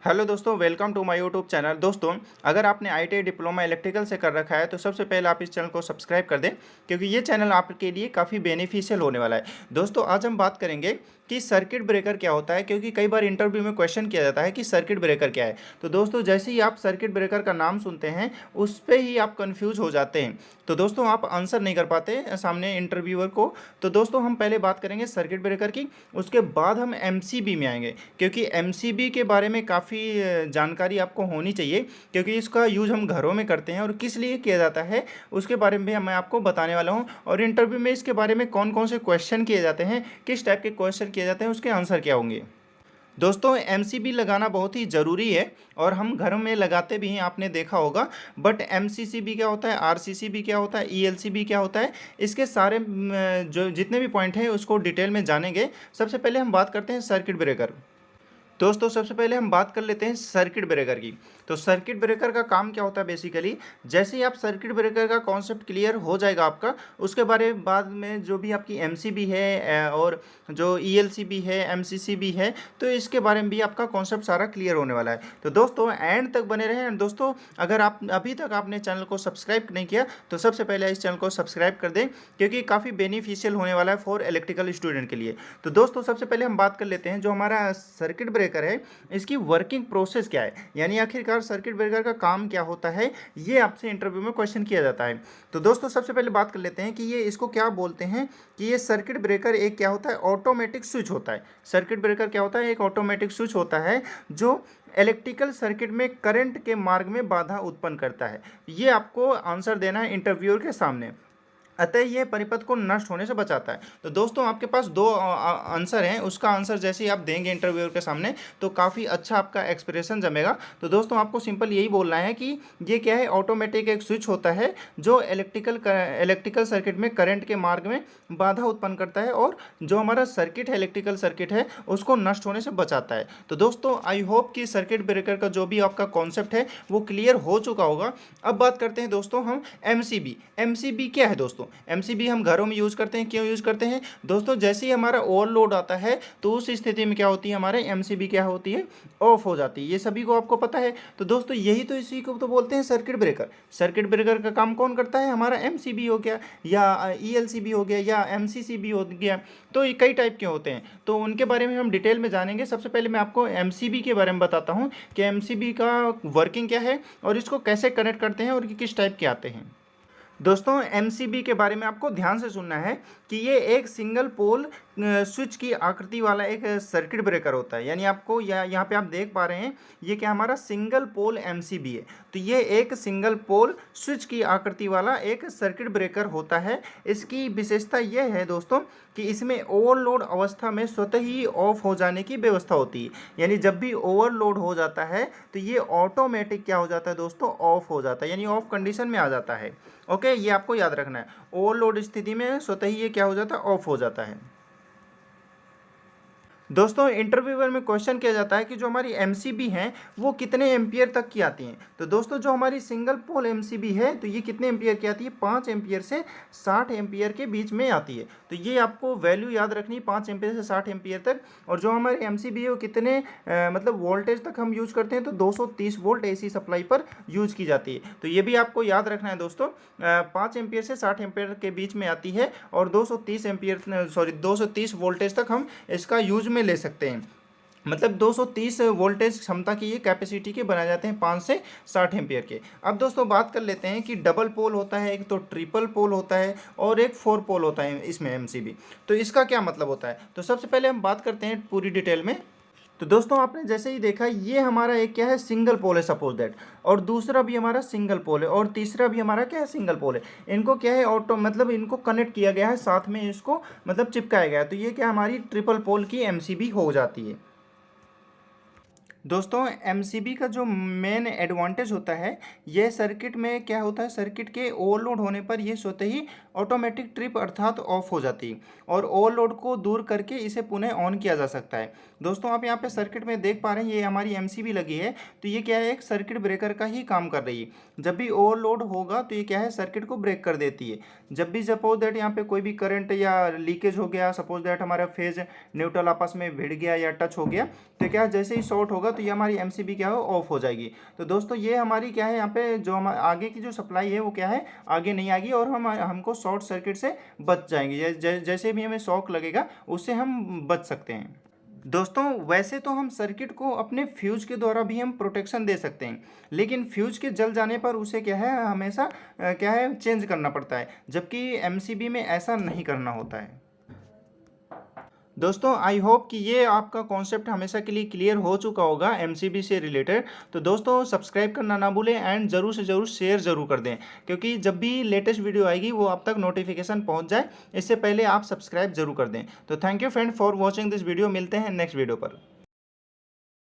Hello दोस्तों, welcome to my YouTube channel. दोस्तों, अगर आपने आईटीआई डिप्लोमा इलेक्ट्रिकल से कर रखा है तो सबसे पहले आप इस चैनल को सब्सक्राइब कर दें, क्योंकि ये चैनल आपके लिए काफ़ी बेनिफिशियल होने वाला है। दोस्तों, आज हम बात करेंगे कि सर्किट ब्रेकर क्या होता है, क्योंकि कई बार इंटरव्यू में क्वेश्चन किया जाता है कि सर्किट ब्रेकर क्या है। तो दोस्तों, जैसे ही आप सर्किट ब्रेकर का नाम सुनते हैं उस पर ही आप कन्फ्यूज हो जाते हैं। तो दोस्तों, आप आंसर नहीं कर पाते सामने इंटरव्यूअर को। तो दोस्तों, हम पहले बात करेंगे सर्किट ब्रेकर की, उसके बाद हम एमसीबी में आएंगे, क्योंकि एमसीबी के बारे में काफ़ी जानकारी आपको होनी चाहिए, क्योंकि इसका यूज़ हम घरों में करते हैं और किस लिए किया जाता है उसके बारे में भी मैं आपको बताने वाला हूं। और इंटरव्यू में इसके बारे में कौन कौन से क्वेश्चन किए जाते हैं, किस टाइप के क्वेश्चन किए जाते हैं, उसके आंसर क्या होंगे। दोस्तों, एमसीबी लगाना बहुत ही ज़रूरी है और हम घर में लगाते भी हैं, आपने देखा होगा। बट एमसीसीबी क्या होता है, आरसीसीबी क्या होता है, ईएलसीबी क्या होता है, इसके सारे जो जितने भी पॉइंट हैं उसको डिटेल में जानेंगे। सबसे पहले हम बात करते हैं सर्किट ब्रेकर। दोस्तों, सबसे पहले हम बात कर लेते हैं सर्किट ब्रेकर की। तो सर्किट ब्रेकर का काम क्या होता है बेसिकली, जैसे ही आप सर्किट ब्रेकर का कॉन्सेप्ट क्लियर हो जाएगा आपका, उसके बारे में बाद में जो भी आपकी एमसीबी है और जो ईएलसीबी है, एमसीसीबी है, तो इसके बारे में भी आपका कॉन्सेप्ट सारा क्लियर होने वाला है। तो दोस्तों, एंड तक बने रहें। दोस्तों, अगर आप अभी तक आपने चैनल को सब्सक्राइब नहीं किया तो सबसे पहले इस चैनल को सब्सक्राइब कर दें, क्योंकि काफ़ी बेनिफिशियल होने वाला है फॉर इलेक्ट्रिकल स्टूडेंट के लिए। तो दोस्तों, सबसे पहले हम बात कर लेते हैं जो हमारा सर्किट ब्रेकर है, इसकी वर्किंग प्रोसेस क्या है, यानी आखिरकार सर्किट ब्रेकर का काम क्या होता है, ये आपसे इंटरव्यू में क्वेश्चन किया जाता है। तो दोस्तों, सबसे पहले बात कर लेते हैं कि ये इसको क्या बोलते हैं, कि ये सर्किट ब्रेकर एक क्या होता है, ऑटोमेटिक स्विच होता है। सर्किट ब्रेकर क्या होता है, एक ऑटोमेटिक स्विच होता है जो इलेक्ट्रिकल सर्किट में करंट के मार्ग में बाधा उत्पन्न करता है। ये आपको आंसर देना है इंटरव्यूअर के सामने। अतः यह परिपथ को नष्ट होने से बचाता है। तो दोस्तों, आपके पास दो आंसर हैं, उसका आंसर जैसे ही आप देंगे इंटरव्यूअर के सामने तो काफ़ी अच्छा आपका एक्सप्रेशन जमेगा। तो दोस्तों, आपको सिंपल यही बोलना है कि ये क्या है, ऑटोमेटिक एक स्विच होता है जो इलेक्ट्रिकल सर्किट में करंट के मार्ग में बाधा उत्पन्न करता है और जो हमारा सर्किट है, इलेक्ट्रिकल सर्किट है, उसको नष्ट होने से बचाता है। तो दोस्तों, आई होप कि सर्किट ब्रेकर का जो भी आपका कॉन्सेप्ट है वो क्लियर हो चुका होगा। अब बात करते हैं दोस्तों हम एमसीबी। एमसीबी क्या है दोस्तों? एमसीबी हम घरों में यूज़ करते हैं। क्यों यूज़ करते हैं दोस्तों? जैसे ही हमारा ओवरलोड आता है तो उस स्थिति में क्या होती है, हमारे एमसीबी क्या होती है, ऑफ हो जाती है। ये सभी को आपको पता है। तो दोस्तों, यही तो इसी को तो बोलते हैं सर्किट ब्रेकर। सर्किट ब्रेकर का काम कौन करता है, हमारा एमसीबी हो गया या ईएलसीबी हो गया या एमसीसीबी हो गया। तो ये कई टाइप के होते हैं, तो उनके बारे में हम डिटेल में जानेंगे। सबसे पहले मैं आपको एमसीबी के बारे में बताता हूँ कि एमसीबी का वर्किंग क्या है और इसको कैसे कनेक्ट करते हैं और ये किस टाइप के आते हैं। दोस्तों, एमसीबी के बारे में आपको ध्यान से सुनना है कि ये एक सिंगल पोल स्विच की आकृति वाला एक सर्किट ब्रेकर होता है। यानी आपको यहाँ पे आप देख पा रहे हैं, ये क्या हमारा सिंगल पोल एमसीबी है। तो ये एक सिंगल पोल स्विच की आकृति वाला एक सर्किट ब्रेकर होता है। इसकी विशेषता यह है दोस्तों कि इसमें ओवरलोड अवस्था में स्वतः ही ऑफ हो जाने की व्यवस्था होती है। यानी जब भी ओवरलोड हो जाता है तो ये ऑटोमेटिक क्या हो जाता है दोस्तों, ऑफ हो जाता है, यानी ऑफ कंडीशन में आ जाता है। ओके, ये आपको याद रखना है। ओवरलोड स्थिति में स्वतः ही ये क्या हो जाता है, ऑफ हो जाता है। दोस्तों, इंटरव्यूअर में क्वेश्चन किया जाता है कि जो हमारी एमसीबी हैं वो कितने एम्पियर तक की आती हैं। तो दोस्तों, जो हमारी सिंगल पोल एमसीबी है तो ये कितने एम्पियर की आती है, 5 एम्पियर से 60 एम्पियर के बीच में आती है। तो ये आपको वैल्यू याद रखनी है, 5 एम्पियर से 60 एम्पियर तक। और जो हमारी एमसीबी है वो कितने मतलब वोल्टेज तक हम यूज करते हैं, तो 230 वोल्ट एसी सप्लाई पर यूज की जाती है। तो ये भी आपको याद रखना है दोस्तों। 5 एम्पियर से 60 एम्पियर के बीच में आती है और 230 वोल्टेज तक हम इसका यूज में ले सकते हैं। मतलब 230 वोल्टेज क्षमता की ये कैपेसिटी के बनाए जाते हैं 5 से 60 एम्पियर के। अब दोस्तों, बात कर लेते हैं कि डबल पोल होता है, एक तो ट्रिपल पोल होता है और एक 4 पोल होता है इसमें एमसीबी। तो इसका क्या मतलब होता है, तो सबसे पहले हम बात करते हैं पूरी डिटेल में। तो दोस्तों, आपने जैसे ही देखा, ये हमारा एक क्या है, सिंगल पोल है सपोज दैट, और दूसरा भी हमारा सिंगल पोल है और तीसरा भी हमारा क्या है, सिंगल पोल है। इनको क्या है, ऑटो मतलब इनको कनेक्ट किया गया है, साथ में इसको मतलब चिपकाया गया है। तो ये क्या हमारी ट्रिपल पोल की एमसीबी हो जाती है। दोस्तों, एमसीबी का जो मेन एडवांटेज होता है, ये सर्किट में क्या होता है, सर्किट के ओवरलोड होने पर ये स्वतः ही ऑटोमेटिक ट्रिप अर्थात ऑफ हो जाती है और ओवरलोड को दूर करके इसे पुनः ऑन किया जा सकता है। दोस्तों, आप यहाँ पे सर्किट में देख पा रहे हैं, ये हमारी एमसीबी लगी है। तो ये क्या है, एक सर्किट ब्रेकर का ही काम कर रही है। जब भी ओवरलोड होगा तो ये क्या है, सर्किट को ब्रेक कर देती है। जब भी सपोज दैट यहाँ पे कोई भी करंट या लीकेज हो गया, सपोज दैट हमारा फेज न्यूट्रल आपस में भिड़ गया या टच हो गया, तो क्या जैसे ही शॉर्ट होगा तो ये हमारी एमसीबी क्या है ऑफ हो जाएगी। तो दोस्तों ये हमारी क्या है, यहाँ पे जो हम आगे की जो सप्लाई है वो क्या है आगे नहीं आएगी और हमको शॉर्ट सर्किट से बच जाएंगे। जैसे भी हमें शॉक लगेगा उससे हम बच सकते हैं। दोस्तों वैसे तो हम सर्किट को अपने फ्यूज के द्वारा भी हम प्रोटेक्शन दे सकते हैं, लेकिन फ्यूज के जल जाने पर उसे क्या है हमेशा क्या है चेंज करना पड़ता है, जबकि एमसीबी में ऐसा नहीं करना होता है। दोस्तों आई होप कि ये आपका कॉन्सेप्ट हमेशा के लिए क्लियर हो चुका होगा एमसीबी से रिलेटेड। तो दोस्तों सब्सक्राइब करना ना भूलें एंड ज़रूर से ज़रूर शेयर ज़रूर कर दें, क्योंकि जब भी लेटेस्ट वीडियो आएगी वो आप तक नोटिफिकेशन पहुंच जाए, इससे पहले आप सब्सक्राइब जरूर कर दें। तो thank you friend for watching this video. मिलते हैं नेक्स्ट वीडियो पर।